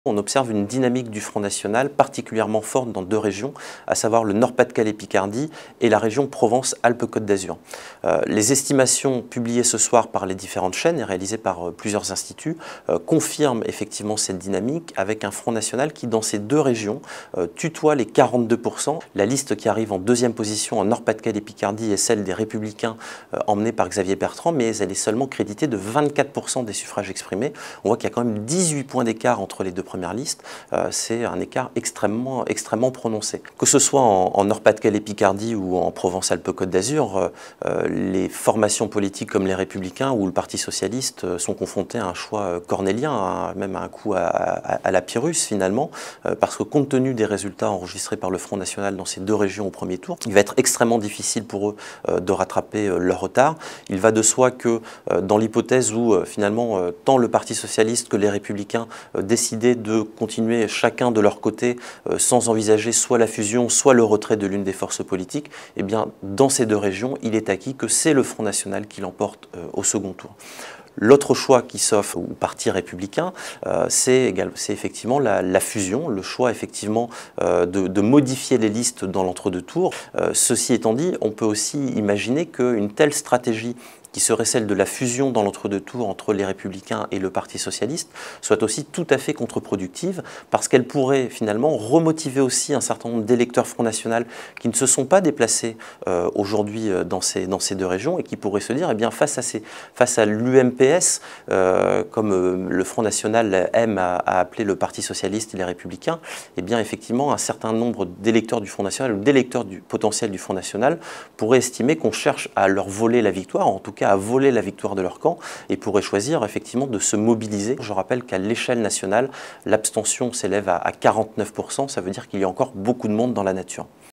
On observe une dynamique du Front National particulièrement forte dans deux régions, à savoir le Nord-Pas-de-Calais-Picardie et la région Provence-Alpes-Côte d'Azur. Les estimations publiées ce soir par les différentes chaînes et réalisées par plusieurs instituts confirment effectivement cette dynamique avec un Front National qui, dans ces deux régions, tutoie les 42%. La liste qui arrive en deuxième position en Nord-Pas-de-Calais-Picardie est celle des Républicains emmenés par Xavier Bertrand, mais elle est seulement créditée de 24% des suffrages exprimés. On voit qu'il y a quand même 18 points d'écart entre les deux premières listes, c'est un écart extrêmement prononcé. Que ce soit en Nord-Pas-de-Calais-Picardie ou en Provence-Alpes-Côte d'Azur, les formations politiques comme les Républicains ou le Parti Socialiste sont confrontés à un choix cornélien, même à un coup à la Pyrrhus finalement, parce que compte tenu des résultats enregistrés par le Front National dans ces deux régions au premier tour, il va être extrêmement difficile pour eux de rattraper leur retard. Il va de soi que dans l'hypothèse où finalement tant le Parti Socialiste que les Républicains décidaient de continuer chacun de leur côté sans envisager soit la fusion, soit le retrait de l'une des forces politiques, eh bien, dans ces deux régions, il est acquis que c'est le Front National qui l'emporte au second tour. L'autre choix qui s'offre au Parti républicain, c'est effectivement la fusion, le choix effectivement de modifier les listes dans l'entre-deux tours. Ceci étant dit, on peut aussi imaginer qu'une telle stratégie qui serait celle de la fusion dans l'entre-deux tours entre les Républicains et le Parti Socialiste, soit aussi tout à fait contre-productive, parce qu'elle pourrait finalement remotiver aussi un certain nombre d'électeurs Front National qui ne se sont pas déplacés aujourd'hui dans ces deux régions et qui pourraient se dire, eh bien, face à l'UMPS, comme le Front National aime à appeler le Parti Socialiste et les Républicains, eh bien, effectivement, un certain nombre d'électeurs du Front National ou d'électeurs potentiels du Front National pourraient estimer qu'on cherche à leur voler la victoire, en tout cas à voler la victoire de leur camp, et pourraient choisir effectivement de se mobiliser. Je rappelle qu'à l'échelle nationale, l'abstention s'élève à 49%, ça veut dire qu'il y a encore beaucoup de monde dans la nature.